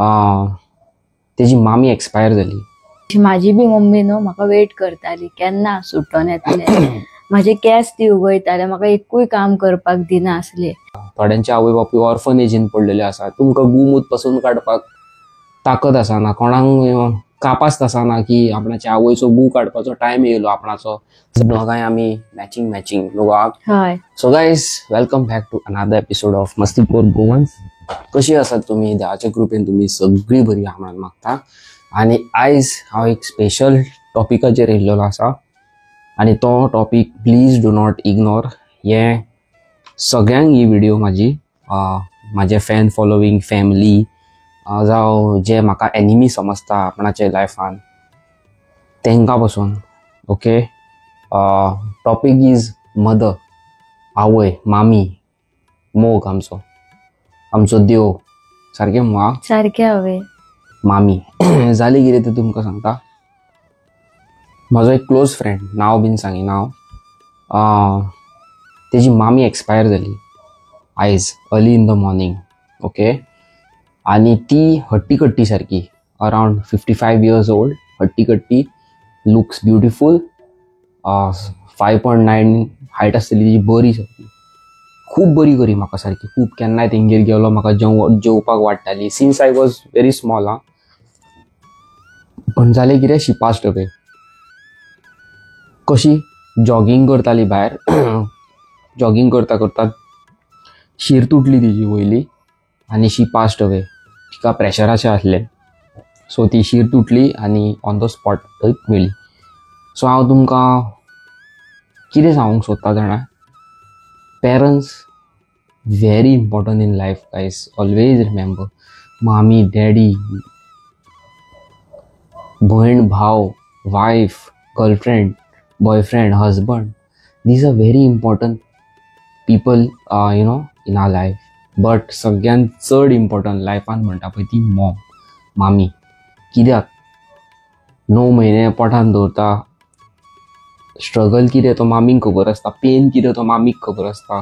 तेजी मामी एक्सपायर जाली. माझी बी मम्मी न्हू म्हाका वेट करताली केन्ना सुट्टोन येतले. माझे केस ती उगयताले, म्हाका एकूय काम करपाक दिना आसले. थोड्यांचे आवय बापूय ऑर्फनेजीन पडलेले आसा. तुमकां गुमूत पासून काडपाक ताकद आसना, कोणाक कापास आसना की आपणाच्या आवयचो गू काडपाचो टायम येयलो आपणाचो. दोगांय आमी मॅचिंग लोगाक. हय. So guys, welcome back to another episode of मस्तीखोर गोवन्स. कशी आसात तुमी? देवाच्या कृपेन तुमी सगळी बरी आहा म्हणून मागता. आणि आयज हांव एक स्पेशल टॉपिकाचेर येयल्लो आसा आणि तो topic please do not ignore. हे सगळ्यांक ही व्हिडिओ म्हाजे फॅन फॉलोवींग फॅमिली जावं जे म्हाका एनिमी समजता आपणाचे लायफान तेंका पासून. ओके, टॉपिक इज मदर, आवय, मामी, मोग, आमचो देव. सारकें मुवा? सारकें हवे. मामी जाली कितें ते तुमकां सांगता. म्हजो एक क्लोज फ्रेंड, नांव बीन सांगिना हांव, तेजी मामी एक्सपायर जाली आयज early in the morning. Okay, आणि ती हट्टी कट्टी सारकी, अरावंड 55 years ओल्ड, हट्टी कट्टी, लुक्स ब्युटिफूल, 5.9 हायट आसतली तिची, बरी सारकी, खूप बरी करी म्हाका सारकी. खूप केन्नाय तेंगेर गेलो म्हाका जेवपाक वाडटाली since I was very small. पण जालें कितें, शी पास्ड अवे. कशी जॉगिंग करताली भायर, जॉगिंग करता करता शीर तुटली तिची वयली आनी शी पास्ड अवे. तिका प्रेशराचें आसलें, सो ती शीर तुटली आनी ऑन द स्पॉट थंय मेली. सो हांव तुमकां कितें सांगूंक सोदता जाणा, parents very important in life guys. Always remember, मामी, डॅडी, भयण, भाव, wife, girlfriend, boyfriend, husband, these are very important people in our life. But सगळ्यात चड इम्पॉर्टंट लायफान म्हणटा पळय ती मॉम, मामी. कित्याक 9 म्हयने पोटान दवरता, स्ट्रगल कितें तो मामीक खबर आसता, पेन कितें तो मामीक खबर आसता.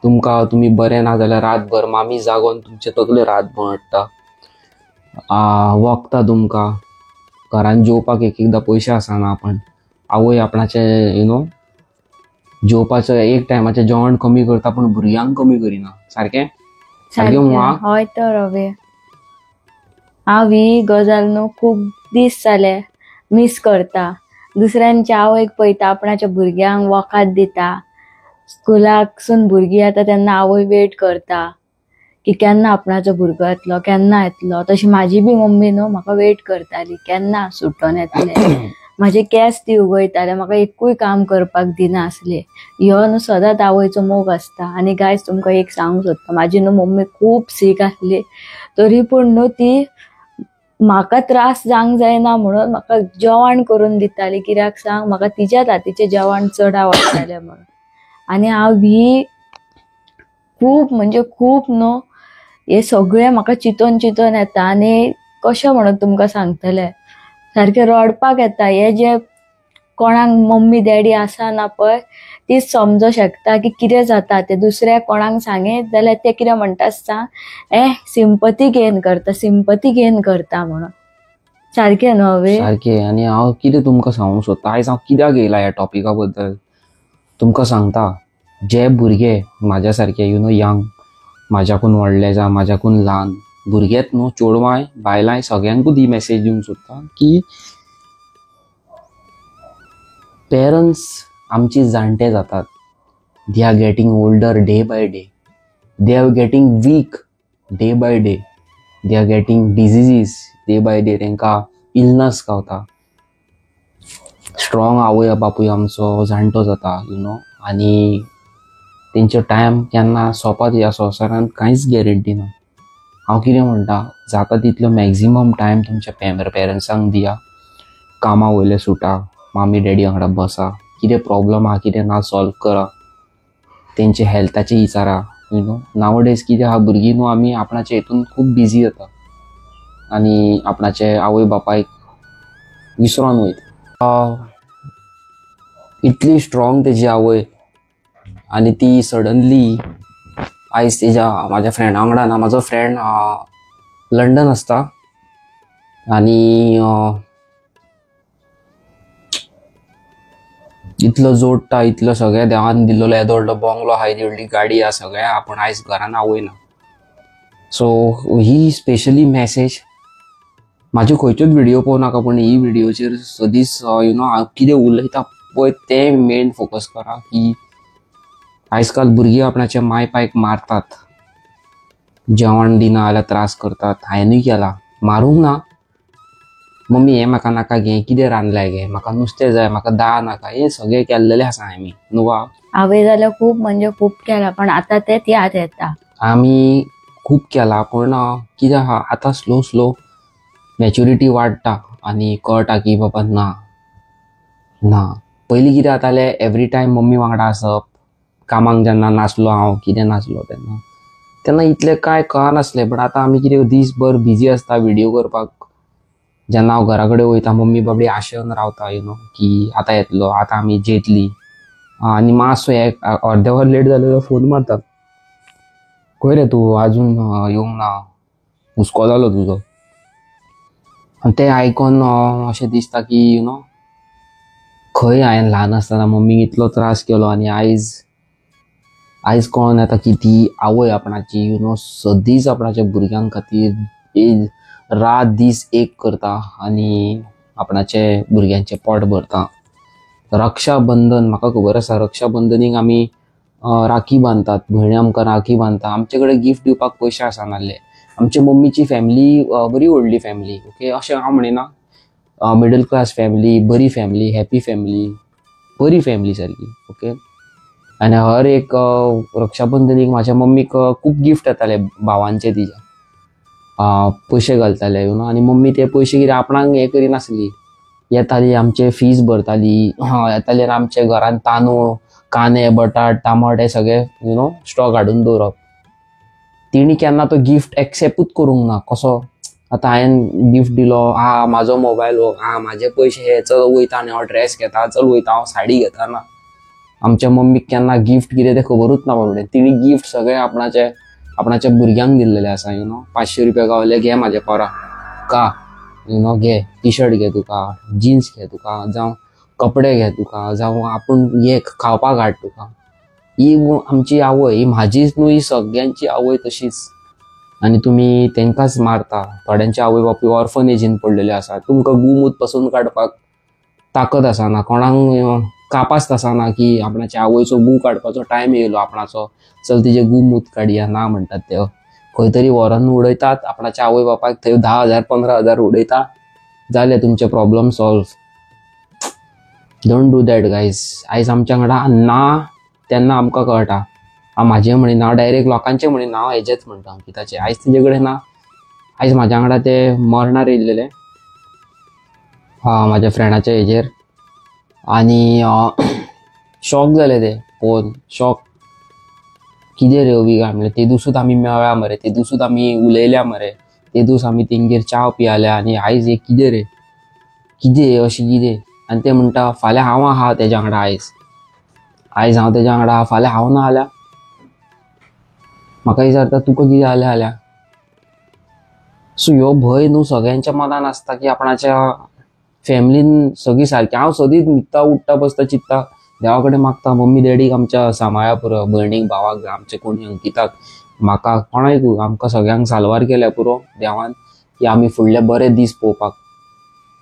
तुमी बरें ना जाल्यार रातभर मामी जागोन तुमचे तकले रातभर हाडटा, वखता तुमकां. घरान जेवपाक एकदां पयशे आसना, पण आवय आपणाचे जेवपाचें एक टायमाचें जेवण कमी करता पण भुरग्यांक कमी करिना. सारकें हय तर हवे. हांव ही गजाल न्हू खूब दीस जाले मिस करता. दुसऱ्यांच्या आवयक पळयता आपणाच्या भुरग्यांक वखाद दिता. स्कुलाकसून भुरगीं येता तेन्ना आवय वेट करता की केन्ना आपणाचो भुरगो येतलो, केन्ना येतलो. तशी माझी बी मम्मी न्हू म्हाका वेट करताली केन्ना सुट्टोन येतले. माझे केस ती उगयताले, म्हाका एकूय काम करपाक दिना आसले. ह्यो न्हू सदांच आवयचो मोग आसता. आनी गायज तुमकां एक सांगूंक सोदता, म्हाजी न्हू मम्मी खूब सीक आसली, तरी पूण न्हू ती म्हाका त्रास जावंक जायना म्हणून म्हाका जेवण करून दिताली. कित्याक सांग, म्हाका तिच्याच हातीचें जेवण चड आवडटालें म्हणून. आनी हांव ही खूब म्हणजे खूब न्हू हे सगळें म्हाका चिंतून येता. आनी कशें म्हणून तुमकां सांगतलें, सारकें रडपाक येता. हे जे कोणाक मम्मी डॅडी आसना पळय तीच समजो शकता की कितें जाता ते. दुसऱ्याक कोणाक सांगीत जाल्यार ते कितें म्हणटात सांग, सिंपथी गेन करता म्हणून. सारकें न्हू हवे? सारकें. आनी हांव कितें तुमकां सांगूंक सोदता, आयज हांव कित्याक येयला ह्या टॉपिका बद्दल तुमकां सांगता. जे भुरगे म्हाज्या सारके यंग, म्हाज्याकून व्हडले जावं म्हाज्याकून ल्हान भुरगेच न्हू, चेडवांय बायलांय, सगळ्यांकूच ही मेसेज दिवंक सोदता की पेरंट्स आमची जाणटे जातात. They are getting older day by day, they are getting weak day by day, they are getting diseases day by day. तांकां इलनस गावता. स्ट्रॉंग आवय बापूय आमचो जाणटो जाता आनी तेंचो टायम केन्ना सोंपत ह्या संवसारांत कांयच गॅरंटी ना. हांव कितें म्हणटा, जाता तितलो मॅक्झिमम टायम तुमच्या पेरंट्सांक दिया. कामा वयले सुटा, मामी डॅडी वांगडा बसा, कितें प्रॉब्लम आहा कितें ना सॉल्व करा, तेंचे हेल्थाचे विचारा. नाव डेज कितें आहा, भुरगीं न्हू आमी आपणाचे हितून खूब बिजी जाता आनी आपणाचे आवय बापायक विसरोन वयता. इतली स्ट्रॉंग तेजी आवय आनी ती सडनली आयज म्हाज्या फ्रेंडा वांगडा ना. म्हाजो फ्रेंड लंडन आसता, आणि इतलं जोडटा, इतलं सगळ्या देवान दिल्लो येदो व्हडलो बंगलो हाय, व्हडली गाडी हा, सगळ्या आपण आयज घरान आवयना. सो ही स्पेशली मेसेज म्हाजे खंयच्योच व्हिडिओ पळोवं नाका, पण ही व्हिडिओचेर सदीच हांव कितें उलयता पळय ते मेन फोकस करा. की आयज काल भुरगीं आपणाचे माय पायक मारतात, जेवण दिना जाल्यार त्रास करतात. हांवेंनूय केला, मारूंक ना, मम्मी हें म्हाका नाका घे, कितें रांदलाय घे, म्हाका नुस्तें जाय, म्हाका दाळ नाका, हें सगळें केल्लेलें आसा आमी न्हू. हांवें जाल्यार खूब म्हणजे खूब केला, पण आता तेच याद येता. आमी खूब केला, पण कितें आहा आतां स्लो स्लो मॅच्युरिटी वाडटा आनी कळटा की बाबा ना ना. पयलीं कितें जातालें, एवरी टायम मम्मी वांगडा आसप, कामाक जेन्ना नासलो हांव, कितें नासलो तेन्ना इतलें कांय कळनासलें. बट आतां आमी कितें दीसभर बिजी आसता व्हिडिओ करपाक. जेन्ना हांव घरा कडेन वयता, मम्मी बाबडी आशेवन रावता की आतां येतलो, आतां आमी जेयतलीं. आनी मातसो एक अर्दे वर लेट जालो जाल्यार फोन मारतात, खंय रे तूं, आजून येवंक ना, हुस्को जालो तुजो. आनी तें आयकोन अशें दिसता की खंय हांवें ल्हान आसतना मम्मीक इतलो त्रास केलो, आनी आयज कळोन येता की ती आवय आपणाची सदींच आपणाच्या भुरग्यां खातीर रात दीस एक करता आनी आपणाचे भुरग्यांचें पोट भरता. रक्षाबंधन, म्हाका खबर आसा, रक्षाबंधनीक आमी राखी बांदतात, भयणी आमकां राखी बांदता. आमचे कडेन गिफ्ट दिवपाक पयशे आसनासले. आमचे मम्मीची फॅमिली बरी व्हडली फॅमिली, ओके, अशें हांव म्हणिना. मिडल क्लास फॅमिली, बरी फॅमिली, हॅपी फॅमिली, बरी फॅमिली सारकी, ओके. आनी हर एक रक्षाबंधनीक म्हाज्या मम्मीक खूब गिफ्ट येताले भावांचे तिच्या, पयशे घालताले आनी मम्मी ते पयशे कितें आपणाक हें करिनासली. येताली आमचे फीज भरताली, येताले आमचे घरान तांदूळ, कांदे, बटाट, टामाट हे सगळे स्टॉक हाडून दवरप. तिणी केन्ना तो गिफ्ट एक्सेप्टूच करूंक ना. कसो आतां हांवें गिफ्ट दिलो, म्हाजो मोबायल हो, म्हाजे पयशे हे, चल वयता आनी हांव ड्रेस घेता, चल वयता हांव साडी घेता. ना, आमच्या मम्मीक केन्ना गिफ्ट कितें तें खबरूच ना बाबडे. तिणी गिफ्ट सगळे आपणाच्या भुरग्यांक दिल्लेले आसा. 500 रुपया गावले, घे म्हाज्या पोरा का, घे टी शर्ट घे तुका, जिन्स घे तुका, जावं कपडे घे तुका, जावं आपूण हे खावपाक हाड तुका. ही आमची आवय, ही म्हाजीच न्हू, ही सगळ्यांची आवय तशीच. आनी तुमी तेंकांच मारता. थोड्यांचे आवय बापूय ऑर्फनेजीन पडलेले आसा. तुमकां गुमूत पासून काडपाक ताकद आसना, कोणाक कापास्त आसना की आपणाच्या आवयचो गू काडपाचो टायम येयलो आपणाचो, चल तिजे गुमूत काडया. ना म्हणटात ते, खंय तरी व्हरोन उडयतात आपणाच्या आवय बापायक, थंय 10,000 15,000 उडयता, जाले तुमचे problem solve. Don't do that guys. आयज आमच्या वांगडा ना तेन्ना आमकां कळटा. म्हाजें म्हणिना, हांव डायरेक्ट लोकांचें म्हणिना, हांव हेजेंच म्हणटा अंकिताचें. आयज तुजे कडेन ना, आयज म्हाज्या वांगडा ते मरणार येयल्लेले म्हाज्या फ्रेंडाच्या हेजेर, आनी शॉक जाले ते पळोवन. शॉक, कितें रे अवी काय म्हणलें. ते दिसूच आमी मेळ्ळ्या मरे, ते दिसूच आमी उलयल्या मरे, ते दीस आमी तेंगेर च्या पियाल्या, आनी आयज हे कितें रे, कितें अशें कितें. आनी ते म्हणटा फाल्यां हांव आहा तेज्या वांगडा. आयज हांव तेज्या वांगडा आहा, फाल्यां हांव ना जाल्यार. म्हाका विचारता तुका कितें जालें जाल्यार. सो ह्यो भंय न्हू सगळ्यांच्या मनान आसता की आपणाच्या फॅमिलीन सगळीं सारकी. हांव सदींच न्हिदता, उठ्ठा, बसता, चिंतता, देवा कडेन मागता मम्मी डॅडीक आमच्या सांबाळ्या पुरो, भयणीक भावाक, आमचे कोणी अंकिताक, म्हाका, कोणाक, आमकां सगळ्यांक साल्वार केल्या पुरो देवान, की आमी फुडले बरे दीस पळोवपाक.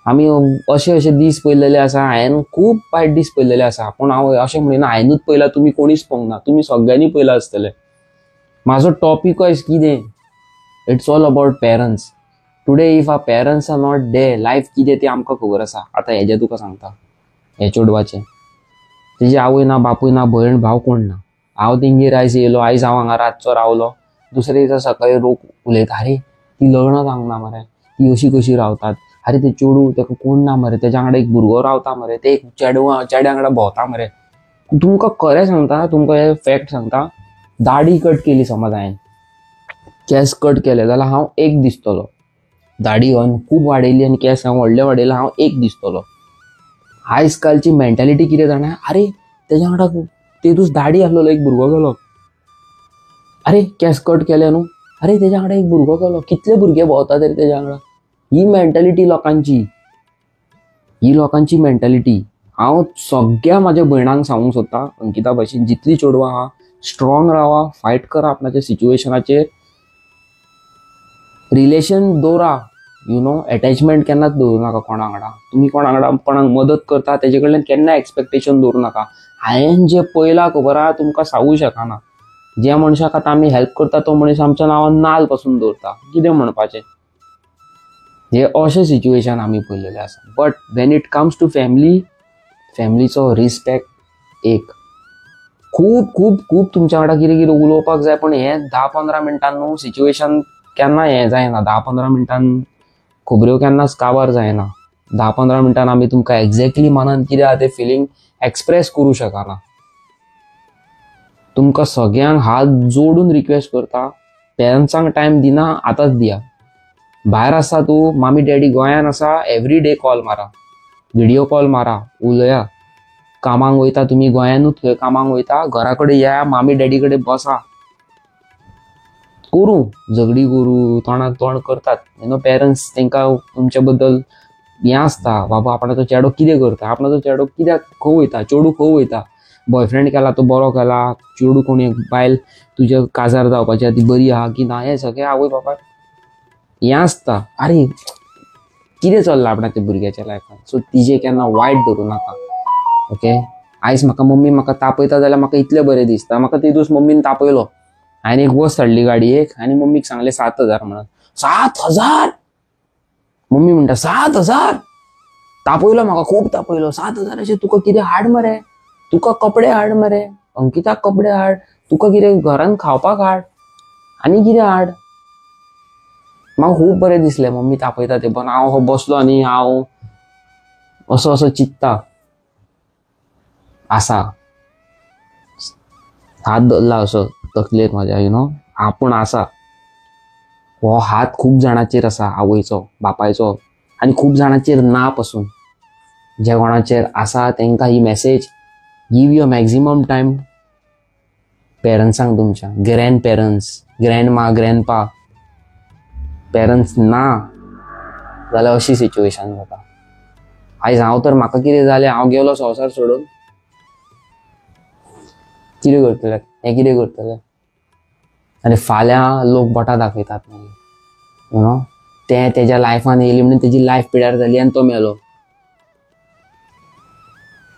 आमी अशे दीस पयलेले आसा, हांवें खूब वायट दीस पयलेले आसा. पूण हांव अशें म्हणिना हांवेंनूच पयला, तुमी कोणीच पळोवंक ना, तुमी सगळ्यांनी पयला आसतले. म्हाजो टॉपिकच कितें, it's all about parents. Today if our parents are not there, life कितें तें आमकां खबर आसा. आतां हेजें तुका सांगता, हे चेडवाचें, तेजी आवय ना, बापूय ना, भयण भाव कोण ना. हांव तेंगेर आयज येयलो, आयज हांव हांगा रातचो रावलो, दुसरे दिसा सकाळीं लोक उलयता, अरे ती लग्न जावंक ना मरे, ती अशी कशी रावतात, अरे ते चेडूं, तेका कोण ना मरे, तेज्या वांगडा एक भुरगो रावता मरे, ते एक चेड्या वांगडा भोंवता मरे. तुमकां खरें सांगता, तुमकां हे फॅक्ट सांगता, दाढी कट केली समज हांवें, केस कट केले जाल्यार हांव एक दिसतलो. दाढी हांवें खूब वाडयली आनी केस हांव व्हडले वाडयले, हांव एक दिसतलो. आयज कालची मेंटॅलिटी कितें जाणा, अरे तेज्या वांगडा ते दीस दाढी आसलेलो एक भुरगो गेलो, अरे केस कट केले न्हू, अरे तेज्या वांगडा एक भुरगो गेलो, कितले भुरगे भोंवता तरी तेज्या वांगडा. ही मेंटॅलिटी लोकांची मेंटॅलिटी हांव सगळ्या माझ्या भयणांक सांगूंक सोदता अंकिता भाशेन जितली चेडवां आहा स्ट्रॉंग रावा, फायट करा आपणाच्या सिच्युएशनाचेर, रिलेशन दवरा, अटॅचमेंट केन्नाच दवरूं नाका कोणा वांगडा. तुमी कोणा वांगडा कोणाक मदत करता तेजे कडल्यान केन्ना एक्सपेक्टेशन दवरूं नाका. हांवें जे पयलां खबर आहा तुमकां सांगूं शकना. ज्या मनशाक आतां आमी हेल्प करता तो मनीस आमच्या नांवान नाल्ल पासून दवरता, कितें म्हणपाचें. हे अशें सिच्युएशन आमी पळयलेलें आसा. But when it comes to फॅमिलीचो रिस्पेक्ट एक खूब खूब खूब तुमच्या वांगडा कितें कितें उलोवपाक जाय, पण हें 10-15 मिनटान न्हू सिच्युएशन केन्ना हें जायना. 10-15 मिनटान खबऱ्यो केन्नाच काबार जायना. 10-15 मिनटान आमी तुमकां एक्झॅक्टली मनान कितें आहा तें फिलींग एक्सप्रेस करूं शकना. तुमकां सगळ्यांक हात जोडून रिक्वेस्ट करता, पेरंट्सांक टायम दिना आतांच दिया. भायर आसा तूं, मामी डॅडी गोंयान आसा, एवरी डे कॉल मारा, व्हिडिओ कॉल मारा, उलया. कामाक वयता तुमी गोंयानूच खंय कामाक वयता, घरा कडेन या, मामी डॅडी कडेन बसा, करूं झगडी करूं, तोंडाक तोंड करतात. पेरंट्स तांकां तुमच्या बद्दल हें आसता, बाबा आपणाचो चेडो कितें करता, आपणाचो चेडो कित्याक खंय वयता, चेडूं खंय वयता, बॉयफ्रेंड केला तो बरो केला, चेडूं कोणी बायल तुज्या काजार जावपाची आहा ती बरी आहा की ना, हें सगळें आवय बापायक हें आसता. अरे कितें चल्लां आपणाच्या भुरग्याच्या लायफान. सो तिजे केन्ना वायट धरूं नाका. ओके, आयज म्हाका मम्मी म्हाका तापयता जाल्यार म्हाका इतलें बरें दिसता. म्हाका ते दीस मम्मीन तापयलो, हांवें एक वस्त हाडली गाडयेक आनी मम्मीक सांगलें 7,000 म्हणून. 7,000? मम्मी म्हणटा 7,000? तापयलो म्हाका, खूब तापयलो. 7,000 तुका कितें हाड मरे, तुका कपडे हाड मरे, अंकिताक कपडे हाड, तुका कितें घरान खावपाक हाड, आनी कितें हाड. म्हाका खूब बरें दिसलें मम्मी तापयता तें. पण हांव बसलो आनी हांव असो असो चिंत्ता, आसा हात धरला असो तकलेर म्हाज्या, आपूण आसा. हो हात खूब जाणांचेर आसा, आवयचो, बापायचो, आनी खूब जाणांचेर ना पासून. जे कोणाचेर आसा तांकां ही message, give your maximum time पेरंट्सांक तुमच्या, grand parents, grandma, grandpa. Parents ना जाल्यार अशी सिच्युएशन जाता. आयज हांव तर म्हाका कितें जालें, हांव गेलो संवसार सोडून, कितें करतले, हें कितें करतले. आनी फाल्यां लोक बोटां दाखयतात मागीर, तें तेज्या लायफान येयली म्हणून तेजी लायफ पिड्यार जाली आनी तो मेलो.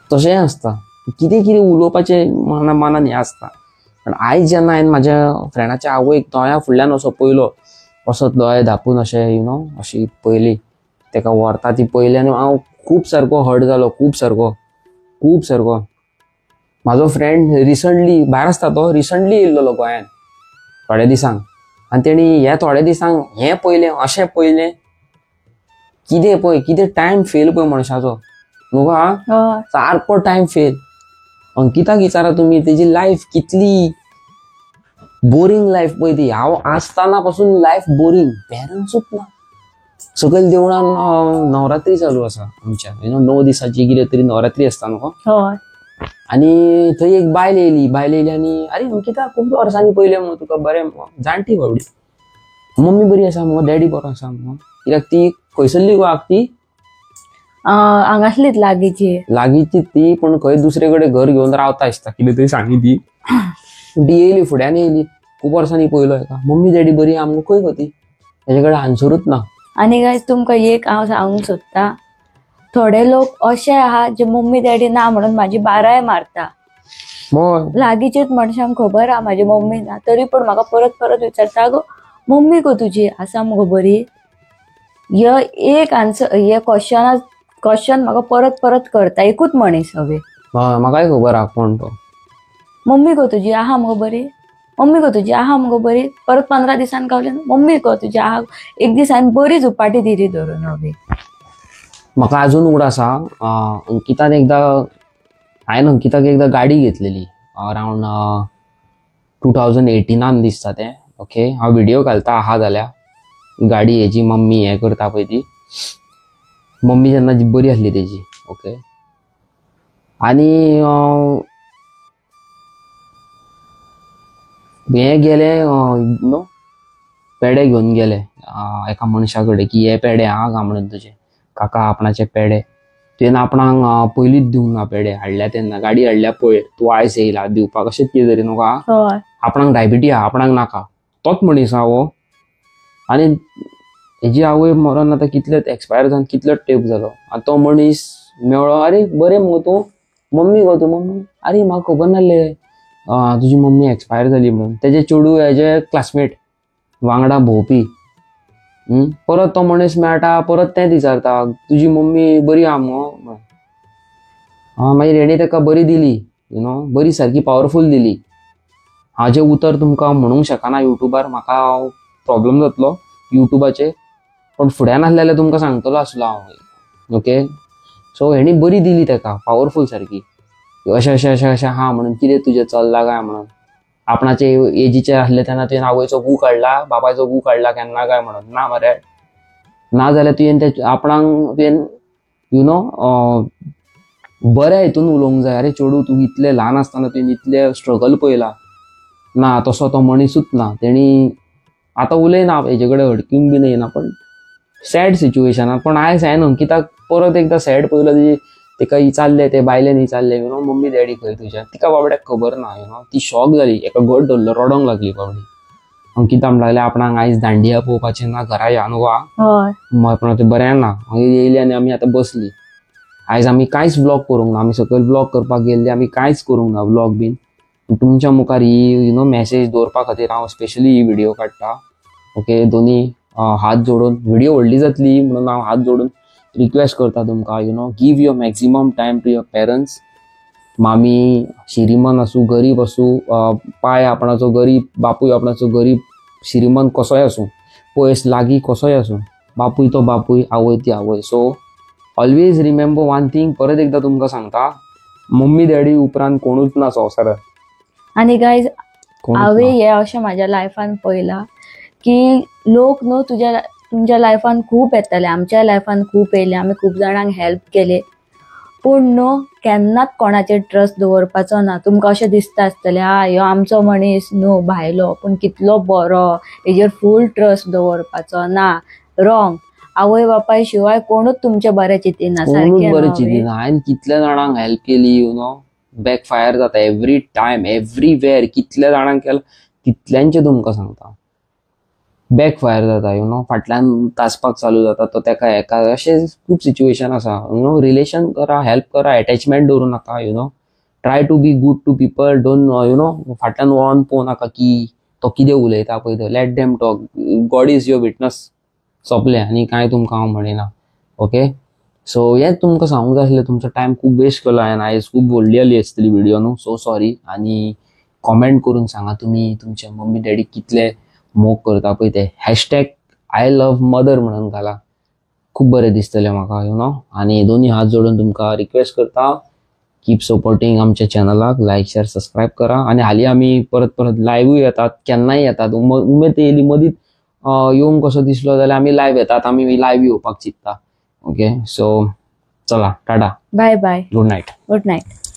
तशेंय आसता, कितें कितें उलोवपाचें मनान हें आसता. पण आयज जेन्ना हांवें म्हाज्या फ्रेंडाच्या आवयक दोळ्या फुडल्यान असो पयलो, असो दोळे धांपून अशें अशी पयली, तेका व्हरता ती पयली, आनी हांव खूब सारको हर्ट जालो, खूब सारको. म्हाजो फ्रेंड रिसंटली भायर आसता, तो रिसंटली येयल्लो गोंयान थोड्या दिसांक, आनी तेणी हे थोड्या दिसांक हें पयलें, अशें पयलें, कितें टायम फेल पळय मनशाचो न्हू गो. सारको टायम फेल. अंकिताक विचारा तुमी, तेजी लायफ कितली बोरिंग लायफ पळय ती. हांव आसतना पासून लायफ बोरिंग, पेरंट्सूच ना. सकयल देवळान नवरात्री चालू आसा आमच्या, 9 दिसाची कितें तरी नवरात्री आसता न्हू. आनी थंय एक बायल येयली आनी अरे अंकिता खूब वर्सांनी पयलें मगो तुका, बरें जाणटी बावडी, मम्मी बरी आसा मगो, डॅडी बरो आसा मगो. कित्याक ती खंयसरली गो ती हांगासलीच लागींची ती, पण खंय दुसरे कडेन घर घेवन रावता दिसता, कितें तरी सांगी ती. ती येयली, फुड्यान येयली, खूब वर्सांनी पयलो हेका, मम्मी डॅडी बरी आहा मगो, खंय गो ती. तेजे कडेन आन्सरूच ना. आनी गायज तुमकां एक हांव सांगूंक सोदता, थोडे लोक अशे आहा जे मम्मी डॅडी ना म्हणून म्हाजी बाराय मारता. लागींचेच मनशांक खबर आहा म्हाजी मम्मी ना, तरी पण म्हाका परत परत विचारता, गो मम्मी गो तुजी आसा मगो बरी. एक आन्सर, हे क्वेश्चन म्हाका परत परत करता एकूच मनीस हवे. म्हाकाय खबर आहा कोण तो. मम्मी गो तुजी आहा मगो बरी, मम्मी गो तुजी आहा मगो बरी. परत 15 दिसान गावले, मम्मी गो तुजी आहा. एक दीस हांवें बरी झुपाटी दिली धरून हवी. म्हाका अजून उगड आसा, हांवें अंकिताक एकदा गाडी घेतलेली अरावंड 2018 दिसता तें. ओके, हांव व्हिडिओ घालता आहा जाल्यार गाडी हेजी मम्मी हें करता पळय ती, मम्मी जेन्ना बरी आसली तेजी. ओके, आनी हें गेलें पेडे घेऊन गेले एका मनशाकडे की हे पेडे हा म्हणून तुझे काका आपणाचे पेडे तुवें आपणाक पयलींच दिवंक ना पेडे हाडल्या तेन्ना गाडी हाडल्या पळय तूं आयज येयला दिवपाक अशेंच कितें तरी न्हू का हय आपणाक डायबिटीज आहा आपणाक नाका तोच मनीस हा हो आनी हेजी आवय मरण आतां कितलें एक्सपायर जावन कितलो तेंप जालो आनी तो मनीस मेळ्ळो अरे बरें मुगो तूं मम्मी गो तूं मम्मी अरे म्हाका खबर नासलें तुजी मम्मी एक्सपायर जाली म्हणून तेजे चेडूं हेजे क्लासमेट वांगडा भोंवपी परत तो मनीस मेळटा परत तें विचारता तुजी मम्मी बरी आहा मुगो मागीर हेणी ताका बरी दिली बरी सारकी पावरफूल दिली हाजें उतर तुमकां म्हणूंक शकना युट्यूबार म्हाका प्रॉब्लम जातलो युट्यूबाचेर पण फुड्यान आसलें जाल्यार तुमकां सांगतलो आसलो हांव ओके सो हेणी बरी दिली ताका पावरफूल सारकी अशें अशें अशें अशें हा म्हणून कितें तुजें चल्लां काय म्हणून आपणाचे एजीचे आसले तेन्ना तुवें आवयचो गू काडला बापायचो गू काडला केन्ना काय म्हणून ना मरे ना जाल्यार तुवें ते आपणाक तुवें बऱ्या हितून उलोवंक जाय अरे चेडूं तूं इतलें ल्हान आसतना तुवें इतलें स्ट्रगल पळयला ना तसो तो मनीसूच ना तेणी आतां उलयना हेजे कडेन हडकींक बीन येना पण सॅड सिच्युएशनान पण आयज हांवें अंकिताक परत एकदां सॅड पळयलो तेका चालले ते बायलेन चालले मम्मी डॅडी खंय तुज्या तिका बाबड्याक खबर ना ती शॉक जाली एका घट धरलो रडोंक लागली बाबडी अंकिता म्हणूंक लागले आपणाक आयज दांडिया पळोवपाचें ना घरा या न्हू आपणाक तें बरें ना मागीर येयली आनी आमी आतां बसली आयज आमी कांयच ब्लॉग करूंक ना आमी सकयल ब्लॉग करपाक गेल्ले आमी कांयच करूंक ना ब्लॉग बीन तुमच्या मुखार ही मॅसेज दवरपा खातीर हांव स्पेशली ही व्हिडिओ काडटा ओके दोनी हात जोडून व्हिडिओ व्हडली जातली म्हणून हांव हात जोडून रिक्वेस्ट करता तुमकां give your maximum time to your parents मामी श्रीमंत आसूं गरीब आसूं पाय आपणाचो गरीब बापूय आपणाचो गरीब श्रीमंत कसोय आसूं पयस लागीं कसोय आसूं बापूय तो बापूय आवय ती आवय so always remember one thing परत एकदा तुमकां सांगता मम्मी डॅडी उपरांत कोणूच ना संवसारांत आनी गायज हांवें हे अशें म्हाज्या लायफान पळयलां की लोक न्हू तुमच्या लायफान खूब येताले आमच्या लायफान खूब येयले आमी खूब जाणांक हेल्प केले पूण न्हू केन्नाच कोणाचेर ट्रस्ट दवरपाचो ना तुमकां अशें दिसता आसतलें ह्यो आमचो मनीस न्हू भायलो पूण कितलो बरो हेजेर फूल ट्रस्ट दवरपाचो ना रॉंग आवय बापाय शिवाय कोणूच तुमचें बरें चिंतिना सारकें बरें चिंतिना हांवें कितल्या जाणांक हेल्प केली बॅकफायर जाता एवरी टायम एवरीवेअर कितल्या जाणांक केला तितल्यांचे तुमकां सांगता बॅकफायर जाता फाटल्यान तासपाक चालू जाता तो तेका हेका अशें खूब सिच्युएशन आसा रिलेशन करा हेल्प करा एटॅचमेंट दवरूं नाका try to be good to people don't फाटल्यान वळोन पळोवं नाका की तो कितें उलयता पळय तो let them talk God is your witness सोंपलें आनी कांय तुमकां हांव म्हणिना ओके सो हेंच तुमकां सांगूंक जाय आसलें तुमचो टायम खूब वेस्ट केलो हांवें आयज खूब व्हडली जाली आसतली व्हिडिओ न्हू सो सॉरी आनी कॉमेंट करून सांगा तुमी तुमचे मम्मी डॅडी कितले मोग करता पळय ते हॅशटॅग आय लव्ह मदर म्हणून घाला खूब बरें दिसतलें म्हाका आनी दोनी हात जोडून तुमकां रिक्वेस्ट करता कीप सपोर्टींग आमच्या चॅनलाक लायक शेअर सबस्क्रायब करा आनी हालीं आमी परत परत लायव्हूय येतात केन्नाय येतात उमेद येयली मदींच येवंक कसो दिसलो जाल्यार आमी लायव्ह येतात आमी लायव्ह येवपाक चिंतता ओके सो चला tata bye bye good night good night